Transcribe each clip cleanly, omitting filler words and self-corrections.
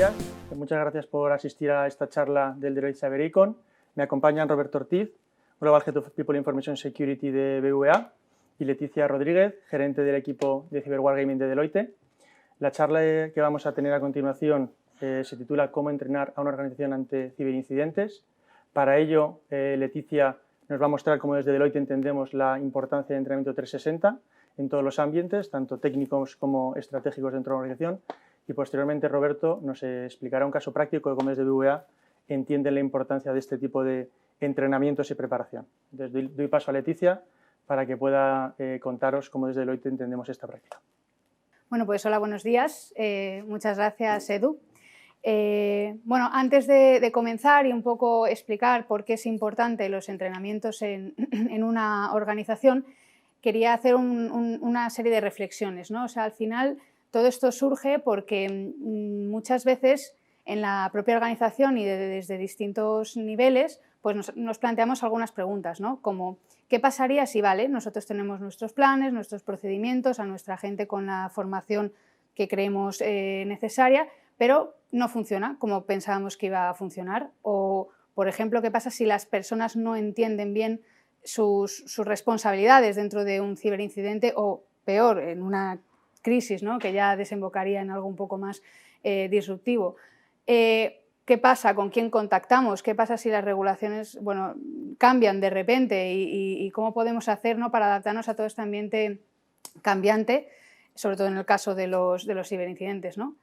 días. Muchas gracias por asistir a esta charla del Deloitte CyberEcon. Me acompañan Roberto Ortiz, Global Head of People Information Security de BVA, y Leticia Rodríguez, gerente del equipo de Cyber Wargaming de Deloitte. La charla que vamos a tener a continuación se titula ¿Cómo entrenar a una organización ante ciberincidentes? Para ello, Leticia nos va a mostrar cómo desde Deloitte entendemos la importancia del entrenamiento 360 en todos los ambientes, tanto técnicos como estratégicos dentro de la organización. Y posteriormente Roberto nos explicará un caso práctico de cómo desde BVA entienden la importancia de este tipo de entrenamientos y preparación. Entonces doy paso a Leticia para que pueda contaros cómo desde Deloitte entendemos esta práctica. Bueno, pues hola, buenos días. Muchas gracias, Edu. Bueno, antes de comenzar y un poco explicar por qué es importante los entrenamientos en una organización, quería hacer una serie de reflexiones, ¿no? O sea, al final todo esto surge porque muchas veces en la propia organización y desde distintos niveles pues nos planteamos algunas preguntas, ¿no? Como, ¿qué pasaría si, vale, nosotros tenemos nuestros planes, nuestros procedimientos, a nuestra gente con la formación que creemos necesaria, pero no funciona como pensábamos que iba a funcionar? O, por ejemplo, ¿qué pasa si las personas no entienden bien sus responsabilidades dentro de un ciberincidente o, peor, en una crisis, ¿no? Que ya desembocaría en algo un poco más disruptivo? ¿Qué pasa? ¿Con quién contactamos? ¿Qué pasa si las regulaciones, bueno, cambian de repente? ¿Y cómo podemos hacer, ¿no?, para adaptarnos a todo este ambiente cambiante, sobre todo en el caso de los ciberincidentes, ¿no?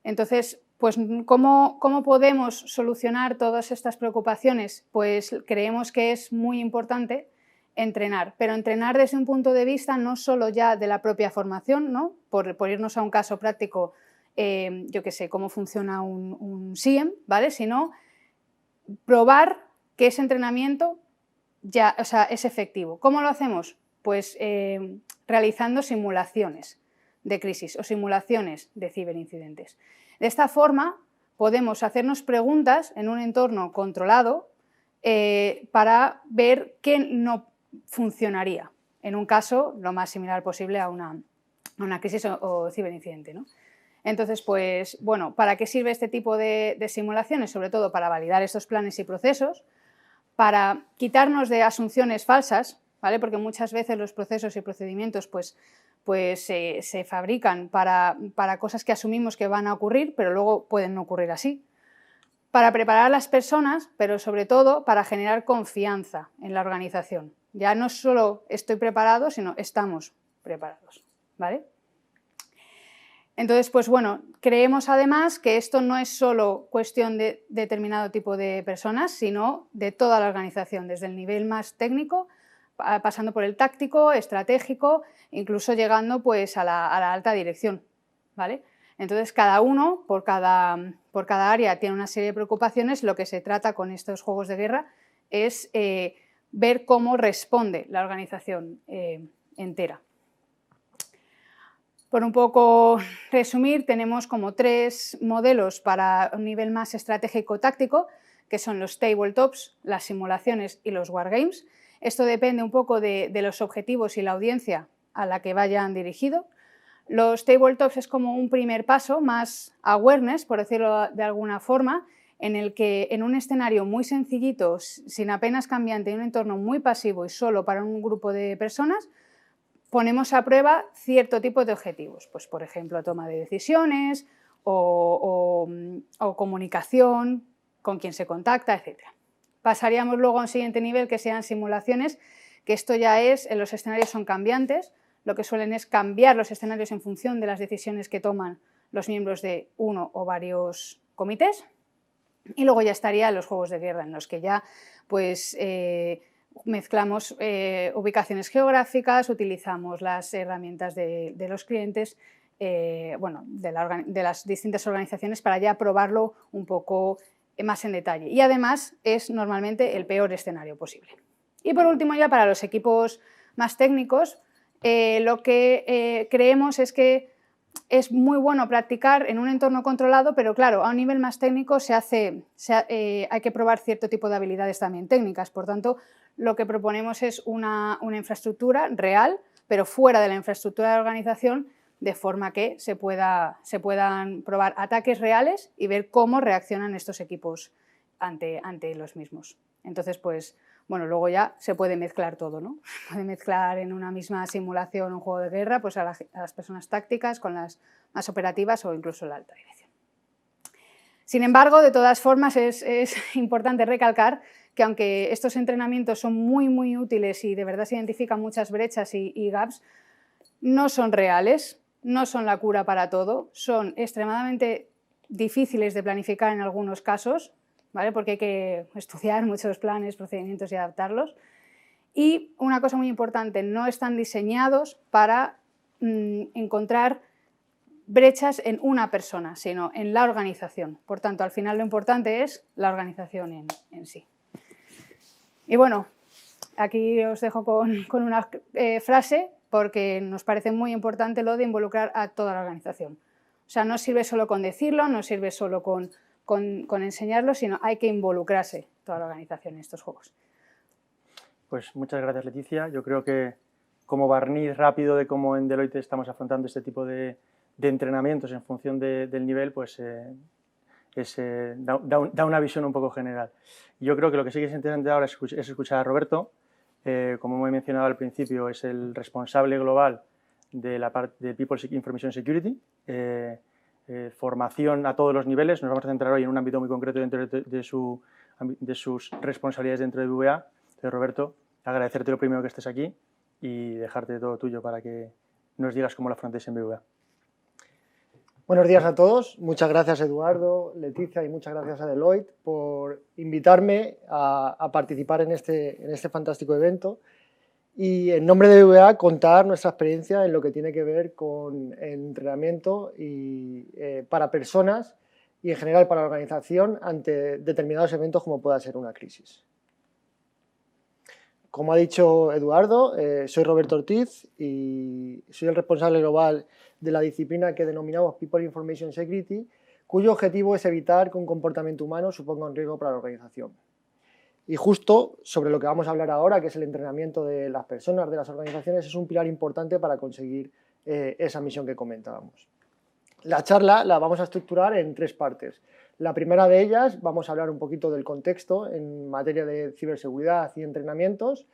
Entonces, pues, ¿cómo podemos solucionar todas estas preocupaciones? Pues creemos que es muy importante entrenar, pero entrenar desde un punto de vista no solo ya de la propia formación, ¿no? Por irnos a un caso práctico, yo qué sé, cómo funciona un SIEM, ¿vale? Sino probar que ese entrenamiento ya, o sea, es efectivo. ¿Cómo lo hacemos? Pues realizando simulaciones de crisis o simulaciones de ciberincidentes. De esta forma podemos hacernos preguntas en un entorno controlado para ver qué no funcionaría en un caso lo más similar posible a una crisis o ciberincidente, ¿no? Entonces, pues, bueno, ¿para qué sirve este tipo de simulaciones? Sobre todo para validar estos planes y procesos, para quitarnos de asunciones falsas, ¿vale? Porque muchas veces los procesos y procedimientos pues se fabrican para cosas que asumimos que van a ocurrir, pero luego pueden no ocurrir así. Para preparar a las personas, pero sobre todo para generar confianza en la organización. Ya no solo estoy preparado, sino estamos preparados, ¿vale? Entonces, pues bueno, creemos además que esto no es solo cuestión de determinado tipo de personas, sino de toda la organización, desde el nivel más técnico, pasando por el táctico, estratégico, incluso llegando pues a la alta dirección, ¿vale? Entonces, cada uno, por cada área, tiene una serie de preocupaciones. Lo que se trata con estos juegos de guerra es ver cómo responde la organización entera. Por un poco resumir, tenemos como 3 modelos para un nivel más estratégico-táctico, que son los tabletops, las simulaciones y los wargames. Esto depende un poco de los objetivos y la audiencia a la que vayan dirigidos. Los tabletops es como un primer paso, más awareness, por decirlo de alguna forma, en el que en un escenario muy sencillito, sin apenas cambiante, en un entorno muy pasivo y solo para un grupo de personas, ponemos a prueba cierto tipo de objetivos, pues por ejemplo toma de decisiones o comunicación, con quien se contacta, etc. Pasaríamos luego a un siguiente nivel, que sean simulaciones, que esto ya es, los escenarios son cambiantes, lo que suelen es cambiar los escenarios en función de las decisiones que toman los miembros de uno o varios comités, y luego ya estarían los juegos de guerra, en los que ya pues mezclamos ubicaciones geográficas, utilizamos las herramientas de los clientes, bueno, de las distintas organizaciones, para ya probarlo un poco más en detalle. Y además es normalmente el peor escenario posible. Y por último, ya para los equipos más técnicos, lo que creemos es que es muy bueno practicar en un entorno controlado, pero claro, a un nivel más técnico hay que probar cierto tipo de habilidades también técnicas. Por tanto, lo que proponemos es una infraestructura real, pero fuera de la infraestructura de la organización, de forma que se puedan probar ataques reales y ver cómo reaccionan estos equipos ante los mismos. Entonces, pues, bueno, luego ya se puede mezclar todo, ¿no? Se puede mezclar en una misma simulación un juego de guerra, pues a las personas tácticas con las más operativas o incluso la alta dirección. Sin embargo, de todas formas, es importante recalcar que aunque estos entrenamientos son muy, muy útiles y de verdad se identifican muchas brechas y gaps, no son reales, no son la cura para todo, son extremadamente difíciles de planificar en algunos casos, ¿vale? Porque hay que estudiar muchos planes, procedimientos y adaptarlos. Y una cosa muy importante, no están diseñados para encontrar brechas en una persona, sino en la organización. Por tanto, al final lo importante es la organización en sí. Y bueno, aquí os dejo con una frase, porque nos parece muy importante lo de involucrar a toda la organización. O sea, no sirve solo con decirlo, no sirve solo con enseñarlo, sino hay que involucrarse toda la organización en estos juegos. Pues muchas gracias, Leticia. Yo creo que como barniz rápido de cómo en Deloitte estamos afrontando este tipo de entrenamientos en función del nivel, pues da una visión un poco general. Yo creo que lo que sí que es interesante ahora es escuchar a Roberto. Como he mencionado al principio, es el responsable global de la parte de People Information Security, formación a todos los niveles. Nos vamos a centrar hoy en un ámbito muy concreto dentro de sus responsabilidades dentro de BBVA. Entonces, Roberto, agradecerte lo primero que estés aquí y dejarte todo tuyo para que nos digas cómo lo afrontes en BBVA. Buenos días a todos. Muchas gracias, Eduardo, Leticia, y muchas gracias a Deloitte por invitarme a participar en este fantástico evento y, en nombre de BBVA, contar nuestra experiencia en lo que tiene que ver con entrenamiento para personas y, en general, para la organización ante determinados eventos como pueda ser una crisis. Como ha dicho Eduardo, soy Roberto Ortiz y soy el responsable global de la disciplina que denominamos People Information Security, cuyo objetivo es evitar que un comportamiento humano suponga un riesgo para la organización. Y justo sobre lo que vamos a hablar ahora, que es el entrenamiento de las personas, de las organizaciones, es un pilar importante para conseguir esa misión que comentábamos. La charla la vamos a estructurar en 3 partes. La primera de ellas, vamos a hablar un poquito del contexto en materia de ciberseguridad y entrenamientos.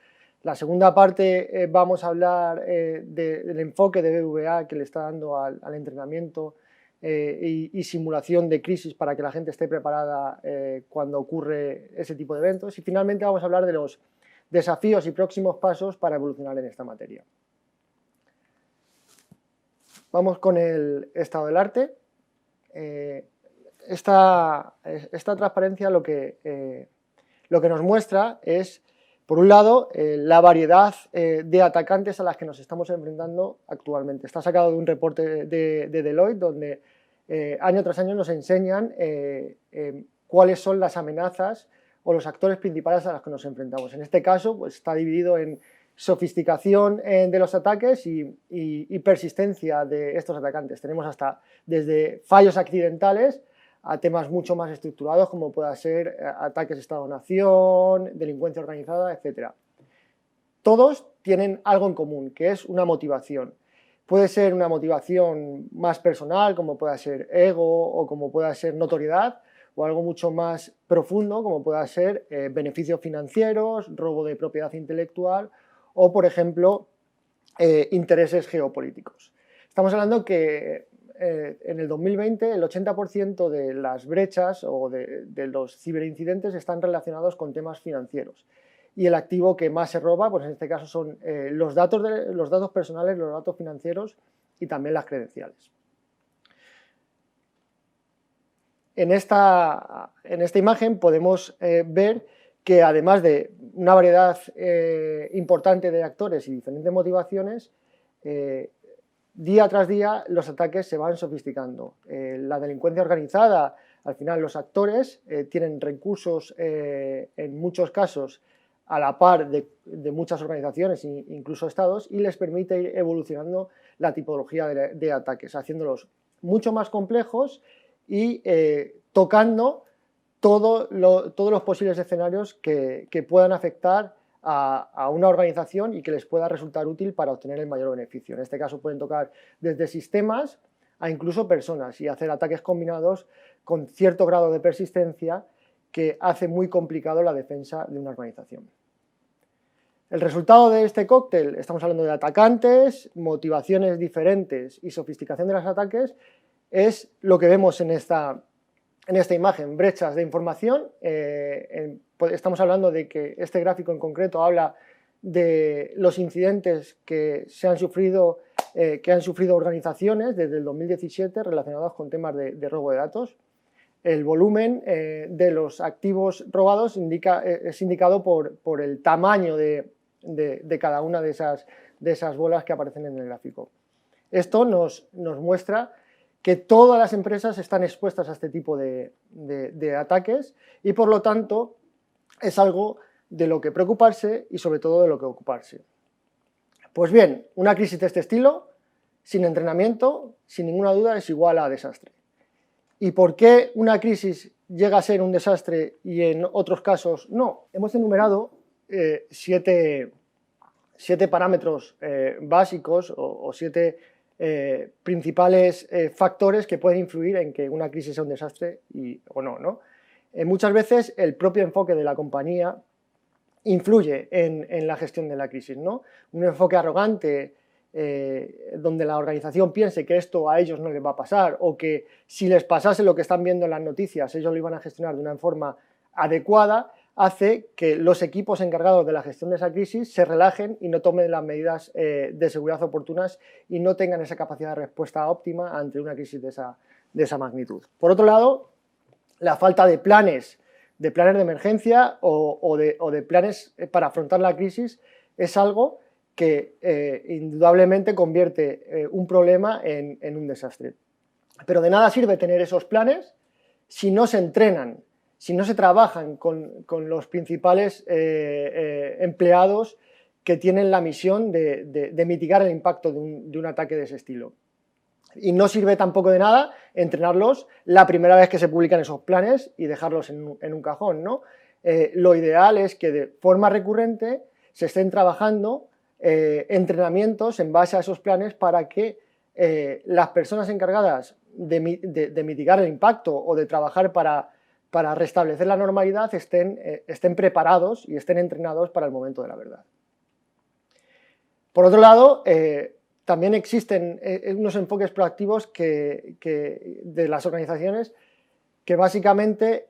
La segunda parte vamos a hablar del enfoque de BBVA que le está dando al entrenamiento y simulación de crisis para que la gente esté preparada cuando ocurre ese tipo de eventos. Y finalmente vamos a hablar de los desafíos y próximos pasos para evolucionar en esta materia. Vamos con el estado del arte. Esta transparencia lo que nos muestra es, por un lado, la variedad de atacantes a las que nos estamos enfrentando actualmente. Está sacado de un reporte de Deloitte, donde año tras año nos enseñan cuáles son las amenazas o los actores principales a los que nos enfrentamos. En este caso, pues, está dividido en sofisticación de los ataques y persistencia de estos atacantes. Tenemos hasta desde fallos accidentales a temas mucho más estructurados, como pueda ser ataques Estado-Nación, delincuencia organizada, etc. Todos tienen algo en común, que es una motivación. Puede ser una motivación más personal, como pueda ser ego o como pueda ser notoriedad, o algo mucho más profundo, como pueda ser beneficios financieros, robo de propiedad intelectual o, por ejemplo, intereses geopolíticos. Estamos hablando que en el 2020 el 80% de las brechas o de los ciberincidentes están relacionados con temas financieros. Y el activo que más se roba, pues en este caso son los datos personales, los datos financieros y también las credenciales. En esta imagen podemos ver que, además de una variedad importante de actores y diferentes motivaciones, día tras día los ataques se van sofisticando. La delincuencia organizada, al final los actores tienen recursos en muchos casos a la par de muchas organizaciones, incluso estados, y les permite ir evolucionando la tipología de ataques, haciéndolos mucho más complejos y tocando todos los posibles escenarios que puedan afectar a una organización y que les pueda resultar útil para obtener el mayor beneficio. En este caso pueden tocar desde sistemas a incluso personas y hacer ataques combinados con cierto grado de persistencia que hace muy complicado la defensa de una organización. El resultado de este cóctel, estamos hablando de atacantes, motivaciones diferentes y sofisticación de los ataques, es lo que vemos en esta imagen, brechas de información. Estamos hablando de que este gráfico en concreto habla de los incidentes que han sufrido organizaciones desde el 2017 relacionados con temas de robo de datos. El volumen de los activos robados es indicado por el tamaño de cada una de esas bolas que aparecen en el gráfico. Esto nos muestra que todas las empresas están expuestas a este tipo de ataques y por lo tanto es algo de lo que preocuparse y sobre todo de lo que ocuparse. Pues bien, una crisis de este estilo, sin entrenamiento, sin ninguna duda es igual a desastre. ¿Y por qué una crisis llega a ser un desastre y en otros casos no? Hemos enumerado 7 parámetros básicos o 7 principales factores que pueden influir en que una crisis sea un desastre o no, ¿no? Muchas veces el propio enfoque de la compañía influye en la gestión de la crisis, ¿no? Un enfoque arrogante donde la organización piense que esto a ellos no les va a pasar o que si les pasase lo que están viendo en las noticias ellos lo iban a gestionar de una forma adecuada, hace que los equipos encargados de la gestión de esa crisis se relajen y no tomen las medidas de seguridad oportunas y no tengan esa capacidad de respuesta óptima ante una crisis de esa magnitud. Por otro lado, la falta de planes de emergencia o de planes para afrontar la crisis es algo que indudablemente convierte un problema en un desastre. Pero de nada sirve tener esos planes si no se entrenan, si no se trabajan con los principales empleados que tienen la misión de mitigar el impacto de un ataque de ese estilo. Y no sirve tampoco de nada entrenarlos la primera vez que se publican esos planes y dejarlos en un cajón, ¿no? Lo ideal es que de forma recurrente se estén trabajando entrenamientos en base a esos planes para que las personas encargadas de mitigar el impacto o de trabajar para restablecer la normalidad estén preparados y estén entrenados para el momento de la verdad. Por otro lado, también existen unos enfoques proactivos de las organizaciones que básicamente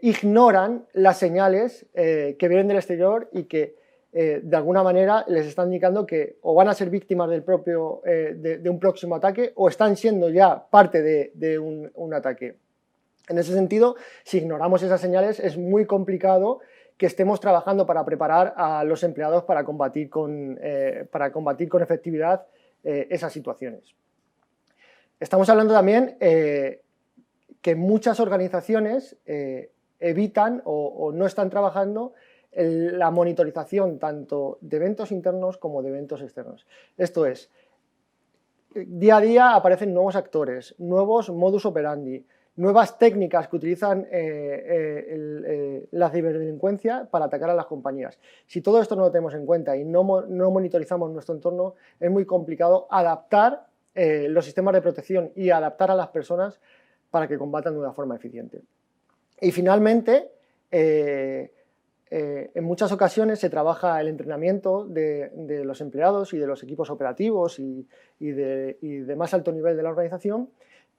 ignoran las señales que vienen del exterior y que de alguna manera les están indicando que o van a ser víctimas de un próximo ataque o están siendo ya parte de un ataque. En ese sentido, si ignoramos esas señales, es muy complicado que estemos trabajando para preparar a los empleados para combatir con efectividad esas situaciones. Estamos hablando también que muchas organizaciones evitan o no están trabajando la monitorización tanto de eventos internos como de eventos externos. Esto es, día a día aparecen nuevos actores, nuevos modus operandi, nuevas técnicas que utilizan la ciberdelincuencia para atacar a las compañías. Si todo esto no lo tenemos en cuenta y no monitorizamos nuestro entorno, es muy complicado adaptar los sistemas de protección y adaptar a las personas para que combatan de una forma eficiente. Y finalmente, en muchas ocasiones se trabaja el entrenamiento de los empleados y de los equipos operativos y de más alto nivel de la organización,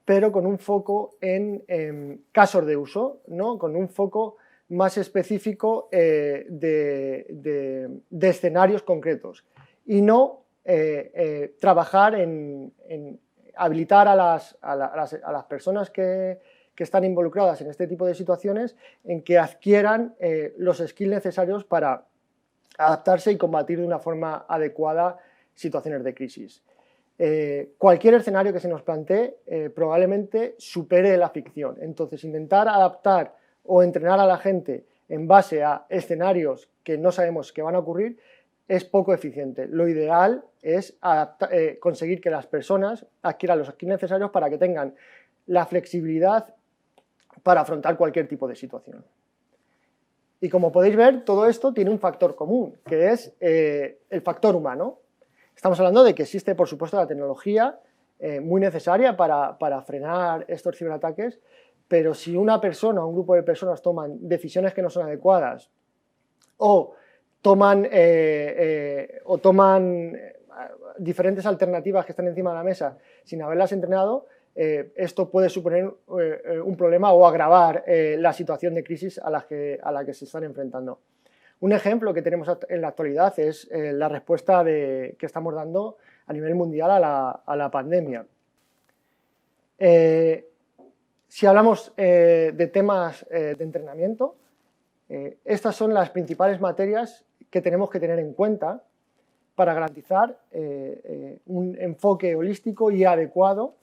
pero con un foco en casos de uso, ¿no? Con un foco más específico de escenarios concretos y no trabajar en habilitar a las personas que están involucradas en este tipo de situaciones en que adquieran los skills necesarios para adaptarse y combatir de una forma adecuada situaciones de crisis. Cualquier escenario que se nos plantee probablemente supere la ficción. Entonces, intentar adaptar o entrenar a la gente en base a escenarios que no sabemos que van a ocurrir es poco eficiente. Lo ideal es conseguir que las personas adquieran los skills necesarios para que tengan la flexibilidad para afrontar cualquier tipo de situación. Y como podéis ver, todo esto tiene un factor común, que es el factor humano. Estamos hablando de que existe, por supuesto, la tecnología muy necesaria para frenar estos ciberataques, pero si una persona o un grupo de personas toman decisiones que no son adecuadas o toman diferentes alternativas que están encima de la mesa sin haberlas entrenado, esto puede suponer un problema o agravar la situación de crisis a la que se están enfrentando. Un ejemplo que tenemos en la actualidad es la respuesta que estamos dando a nivel mundial a la pandemia. Si hablamos de temas de entrenamiento, estas son las principales materias que tenemos que tener en cuenta para garantizar un enfoque holístico y adecuado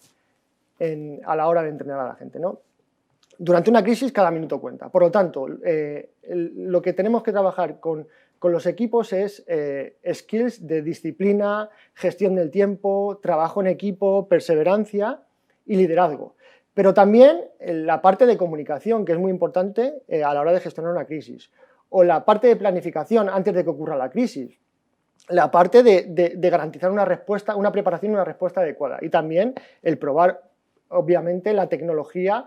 a la hora de entrenar a la gente, ¿no? Durante una crisis cada minuto cuenta, por lo tanto, lo que tenemos que trabajar con los equipos es skills de disciplina, gestión del tiempo, trabajo en equipo, perseverancia y liderazgo. Pero también la parte de comunicación, que es muy importante a la hora de gestionar una crisis, o la parte de planificación antes de que ocurra la crisis, la parte de garantizar una respuesta, una preparación y una respuesta adecuada, y también el probar, obviamente, la tecnología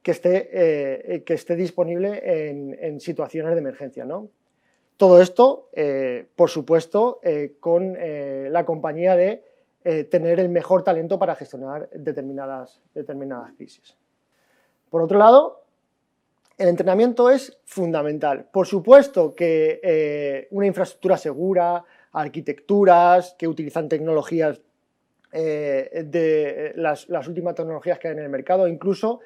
que esté disponible en situaciones de emergencia, ¿no? Todo esto, por supuesto, con la compañía de tener el mejor talento para gestionar determinadas crisis. Por otro lado, el entrenamiento es fundamental. Por supuesto que una infraestructura segura, arquitecturas que utilizan tecnologías de las últimas tecnologías que hay en el mercado, incluso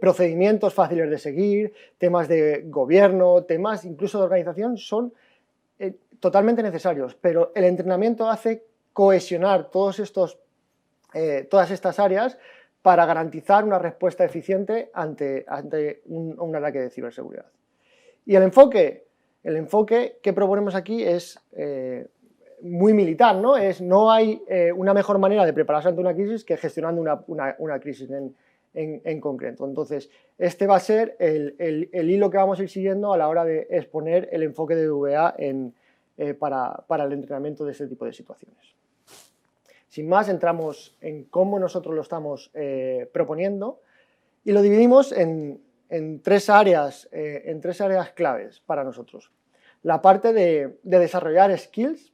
procedimientos fáciles de seguir, temas de gobierno, temas incluso de organización son totalmente necesarios, pero el entrenamiento hace cohesionar todas estas áreas para garantizar una respuesta eficiente ante un ataque de ciberseguridad. Y el enfoque que proponemos aquí es muy militar, ¿no? No hay una mejor manera de prepararse ante una crisis que gestionando una crisis en concreto. Entonces, este va a ser el hilo que vamos a ir siguiendo a la hora de exponer el enfoque de BBVA para el entrenamiento de este tipo de situaciones. Sin más, entramos en cómo nosotros lo estamos proponiendo y lo dividimos en tres áreas claves para nosotros. La parte de desarrollar skills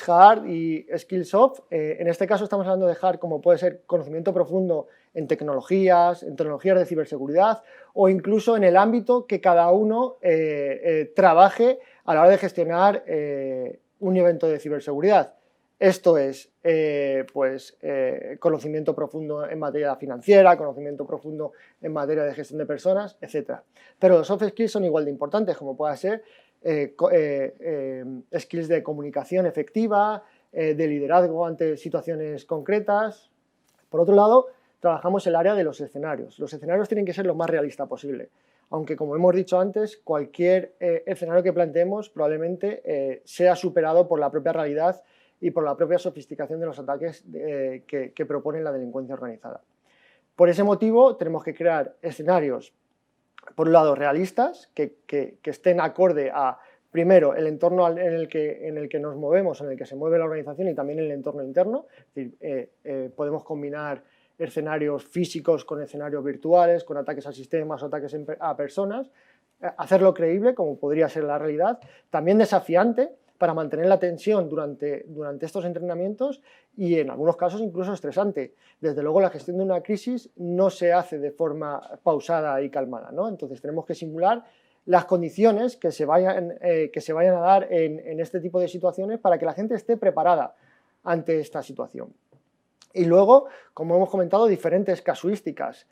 hard y skills soft. En este caso estamos hablando de hard como puede ser conocimiento profundo en tecnologías de ciberseguridad o incluso en el ámbito que cada uno trabaje a la hora de gestionar un evento de ciberseguridad. Esto es conocimiento profundo en materia financiera, conocimiento profundo en materia de gestión de personas, etc. Pero los soft skills son igual de importantes, como pueda ser skills de comunicación efectiva, de liderazgo ante situaciones concretas. Por otro lado, trabajamos el área de los escenarios. Los escenarios tienen que ser lo más realista posible, aunque como hemos dicho antes, cualquier escenario que planteemos probablemente sea superado por la propia realidad y por la propia sofisticación de los ataques que propone la delincuencia organizada. Por ese motivo tenemos que crear escenarios, por un lado, realistas, que estén acorde a, primero, el entorno en el que nos movemos, en el que se mueve la organización y también el entorno interno. Es decir, podemos combinar escenarios físicos con escenarios virtuales, con ataques a sistemas o ataques a personas, hacerlo creíble, como podría ser la realidad, también desafiante, para mantener la tensión durante estos entrenamientos y en algunos casos incluso estresante. Desde luego la gestión de una crisis no se hace de forma pausada y calmada, ¿no? Entonces tenemos que simular las condiciones que se vayan a dar en este tipo de situaciones para que la gente esté preparada ante esta situación. Y luego, como hemos comentado, diferentes casuísticas.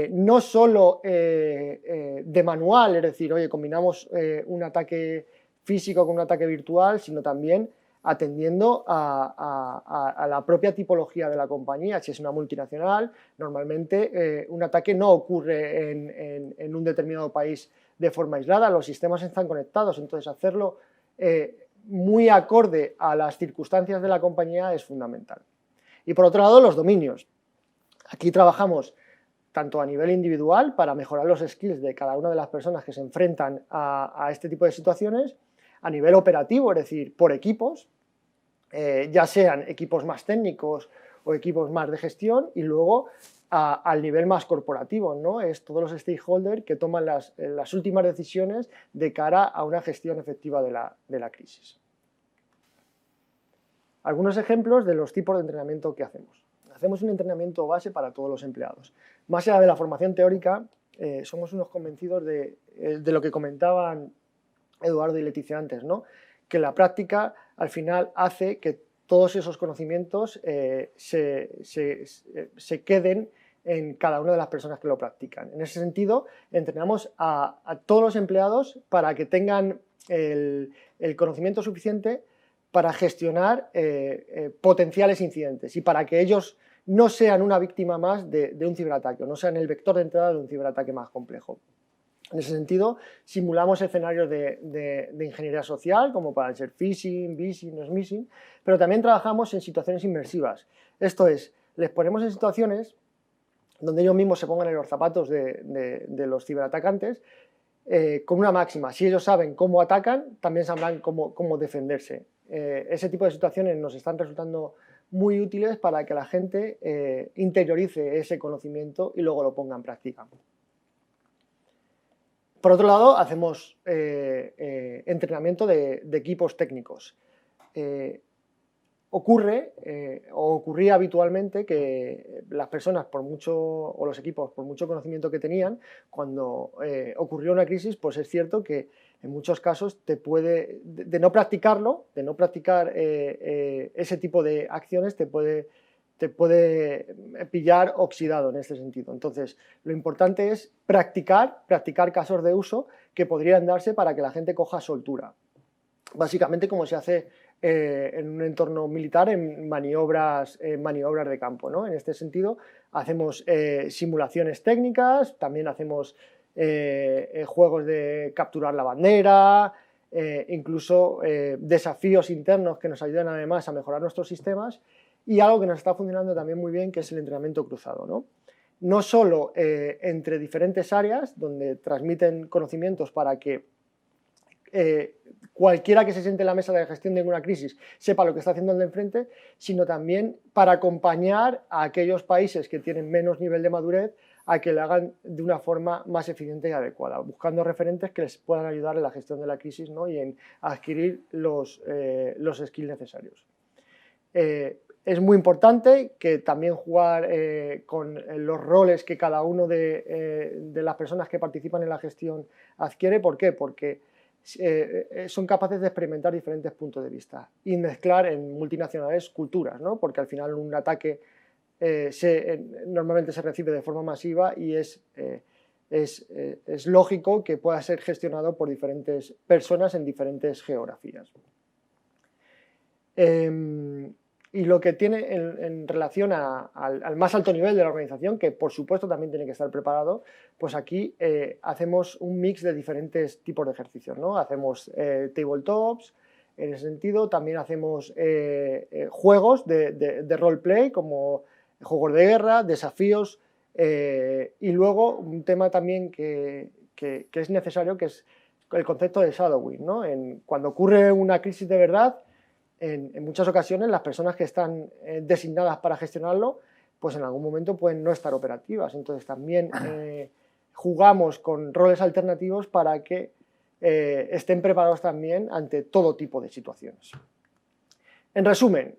No solo de manual, es decir, oye, combinamos un ataque físico con un ataque virtual, sino también atendiendo a la propia tipología de la compañía. Si es una multinacional, normalmente un ataque no ocurre en un determinado país de forma aislada, los sistemas están conectados, entonces hacerlo muy acorde a las circunstancias de la compañía es fundamental. Y por otro lado, los dominios. Aquí trabajamos tanto a nivel individual para mejorar los skills de cada una de las personas que se enfrentan a este tipo de situaciones, a nivel operativo, es decir, por equipos, ya sean equipos más técnicos o equipos más de gestión, y luego al nivel más corporativo, ¿no? Es todos los stakeholders que toman las últimas decisiones de cara a una gestión efectiva de la crisis. Algunos ejemplos de los tipos de entrenamiento que hacemos. Hacemos un entrenamiento base para todos los empleados. Más allá de la formación teórica, somos unos convencidos de lo que comentaban Eduardo y Leticia antes, ¿no? Que la práctica al final hace que todos esos conocimientos se queden en cada una de las personas que lo practican. En ese sentido, entrenamos a todos los empleados para que tengan el conocimiento suficiente para gestionar potenciales incidentes y para que ellos no sean una víctima más de un ciberataque, o no sean el vector de entrada de un ciberataque más complejo. En ese sentido, simulamos escenarios de ingeniería social, como pueden ser phishing, vishing, smishing, pero también trabajamos en situaciones inmersivas. Esto es, les ponemos en situaciones donde ellos mismos se pongan en los zapatos de los ciberatacantes, con una máxima: si ellos saben cómo atacan, también sabrán cómo defenderse. Ese tipo de situaciones nos están resultando muy útiles para que la gente interiorice ese conocimiento y luego lo ponga en práctica. Por otro lado, hacemos entrenamiento de equipos técnicos. Ocurría habitualmente que las personas, o los equipos, por mucho conocimiento que tenían, cuando ocurrió una crisis, pues es cierto que en muchos casos de no practicarlo, de no practicar ese tipo de acciones, te puede pillar oxidado en este sentido. Entonces, lo importante es practicar casos de uso que podrían darse para que la gente coja soltura. Básicamente como se hace en un entorno militar en maniobras de campo, ¿no? En este sentido, hacemos simulaciones técnicas, también hacemos juegos de capturar la bandera, incluso desafíos internos que nos ayudan además a mejorar nuestros sistemas, y algo que nos está funcionando también muy bien, que es el entrenamiento cruzado, ¿no? No solo entre diferentes áreas, donde transmiten conocimientos para que cualquiera que se siente en la mesa de gestión de una crisis sepa lo que está haciendo el de enfrente, sino también para acompañar a aquellos países que tienen menos nivel de madurez a que lo hagan de una forma más eficiente y adecuada, buscando referentes que les puedan ayudar en la gestión de la crisis, ¿no? Y en adquirir los skills necesarios. Es muy importante que también jugar con los roles que cada uno de las personas que participan en la gestión adquiere. ¿Por qué? Porque son capaces de experimentar diferentes puntos de vista y mezclar en multinacionales culturas, ¿no? Porque al final un ataque normalmente se recibe de forma masiva y es lógico que pueda ser gestionado por diferentes personas en diferentes geografías. Y lo que tiene en relación al más alto nivel de la organización, que por supuesto también tiene que estar preparado, pues aquí hacemos un mix de diferentes tipos de ejercicios, ¿no? Hacemos tabletops, en ese sentido, también hacemos juegos de roleplay, como juegos de guerra, desafíos, y luego un tema también que es necesario, que es el concepto de shadowing, ¿no? Cuando ocurre una crisis de verdad, en muchas ocasiones las personas que están designadas para gestionarlo, pues en algún momento pueden no estar operativas. Entonces también jugamos con roles alternativos para que estén preparados también ante todo tipo de situaciones. En resumen,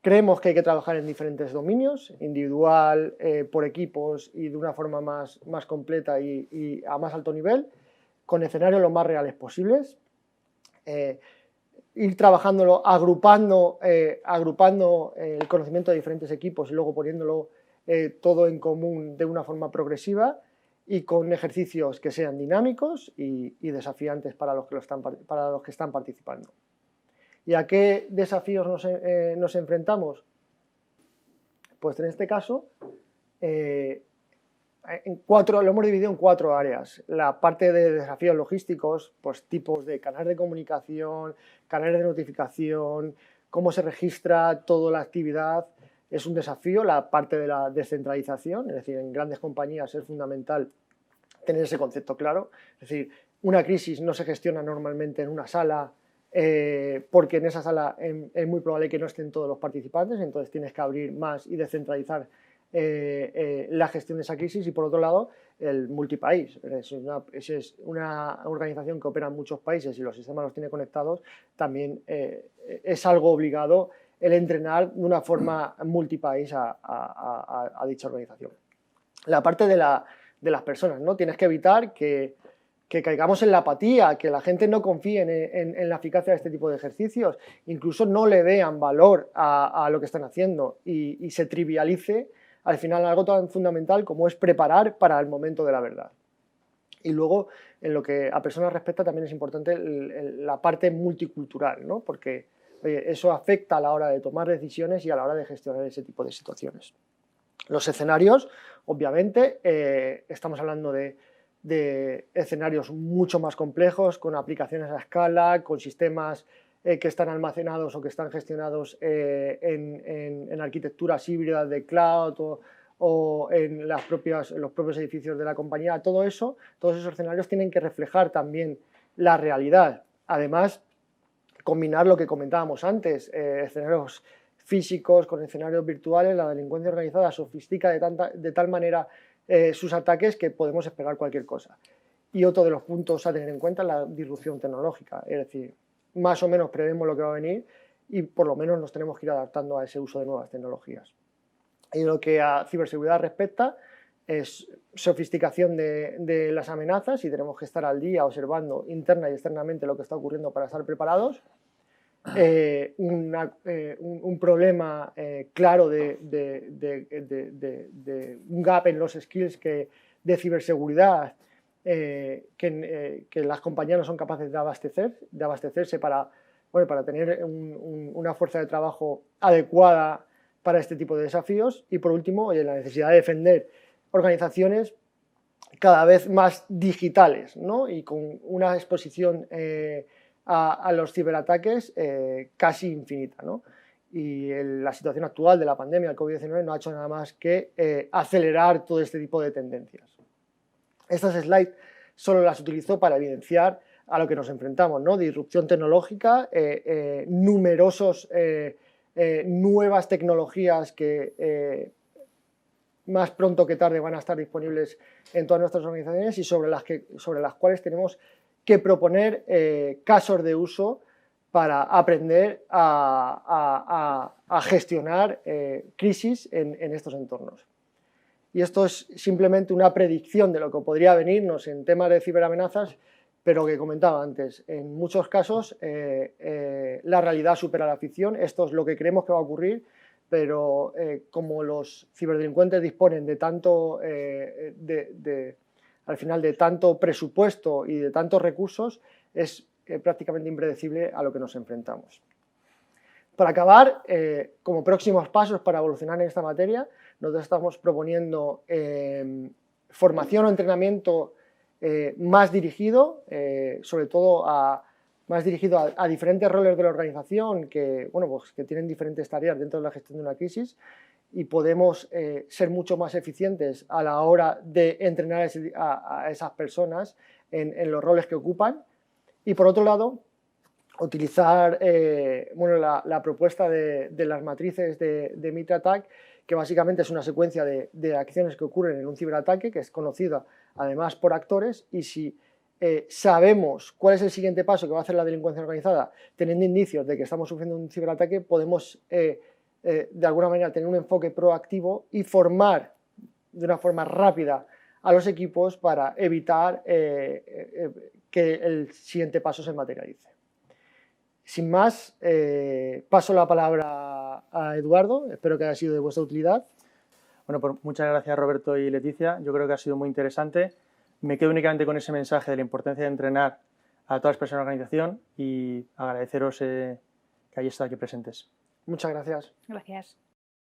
creemos que hay que trabajar en diferentes dominios, individual, por equipos y de una forma más completa y a más alto nivel, con escenarios lo más reales posibles. Ir trabajándolo, agrupando el conocimiento de diferentes equipos y luego poniéndolo todo en común de una forma progresiva y con ejercicios que sean dinámicos y desafiantes para los que están participando. ¿Y a qué desafíos nos enfrentamos? Pues en este caso lo hemos dividido en 4 áreas. La parte de desafíos logísticos, pues tipos de canales de comunicación, canales de notificación, cómo se registra toda la actividad, es un desafío la parte de la descentralización, es decir, en grandes compañías es fundamental tener ese concepto claro, es decir, una crisis no se gestiona normalmente en una sala porque en esa sala es muy probable que no estén todos los participantes, entonces tienes que abrir más y descentralizar la gestión de esa crisis. Y por otro lado, el multipaís, es una organización que opera en muchos países y los sistemas los tiene conectados, también es algo obligado el entrenar de una forma multipaís a dicha organización. La parte de las personas, ¿no? Tienes que evitar que caigamos en la apatía, que la gente no confíe en la eficacia de este tipo de ejercicios, incluso no le vean valor a lo que están haciendo y se trivialice al final algo tan fundamental como es preparar para el momento de la verdad. Y luego, en lo que a personas respecta, también es importante la parte multicultural, ¿no? Porque eso afecta a la hora de tomar decisiones y a la hora de gestionar ese tipo de situaciones. Los escenarios, obviamente, estamos hablando de escenarios mucho más complejos, con aplicaciones a escala, con sistemas que están almacenados o que están gestionados en arquitecturas híbridas de cloud o en los propios edificios de la compañía. Todos esos escenarios tienen que reflejar también la realidad. Además, combinar lo que comentábamos antes, escenarios físicos con escenarios virtuales. La delincuencia organizada sofistica de tal manera sus ataques que podemos esperar cualquier cosa. Y otro de los puntos a tener en cuenta es la disrupción tecnológica, es decir, más o menos prevemos lo que va a venir y por lo menos nos tenemos que ir adaptando a ese uso de nuevas tecnologías. Y lo que a ciberseguridad respecta es sofisticación de las amenazas y tenemos que estar al día observando interna y externamente lo que está ocurriendo para estar preparados. Un problema claro de un gap en los skills de ciberseguridad que las compañías no son capaces de abastecerse para tener una fuerza de trabajo adecuada para este tipo de desafíos. Y por último, la necesidad de defender organizaciones cada vez más digitales, ¿no? Y con una exposición a los ciberataques casi infinita, ¿no? Y la situación actual de la pandemia del COVID-19 no ha hecho nada más que acelerar todo este tipo de tendencias. Estas slides solo las utilizo para evidenciar a lo que nos enfrentamos, ¿no? Disrupción tecnológica, nuevas tecnologías que más pronto que tarde van a estar disponibles en todas nuestras organizaciones y sobre las cuales tenemos que proponer casos de uso para aprender a gestionar crisis en estos entornos. Y esto es simplemente una predicción de lo que podría venirnos en temas de ciberamenazas, pero que comentaba antes, en muchos casos la realidad supera la ficción. Esto es lo que creemos que va a ocurrir, pero como los ciberdelincuentes disponen de tanto, al final de tanto presupuesto y de tantos recursos, es prácticamente impredecible a lo que nos enfrentamos. Para acabar, como próximos pasos para evolucionar en esta materia, nosotros estamos proponiendo formación o entrenamiento más dirigido, sobre todo más dirigido a diferentes roles de la organización que tienen diferentes tareas dentro de la gestión de una crisis, y podemos ser mucho más eficientes a la hora de entrenar a esas personas en los roles que ocupan. Y por otro lado, utilizar la propuesta de las matrices de Mitra Attack, que básicamente es una secuencia de acciones que ocurren en un ciberataque, que es conocida además por actores, y si sabemos cuál es el siguiente paso que va a hacer la delincuencia organizada, teniendo indicios de que estamos sufriendo un ciberataque, podemos de alguna manera tener un enfoque proactivo y formar de una forma rápida a los equipos para evitar que el siguiente paso se materialice. Sin más, paso la palabra a Eduardo, espero que haya sido de vuestra utilidad. Bueno, pues muchas gracias Roberto y Leticia, yo creo que ha sido muy interesante. Me quedo únicamente con ese mensaje de la importancia de entrenar a todas las personas de la organización y agradeceros que hayáis estado aquí presentes. Muchas gracias. Gracias.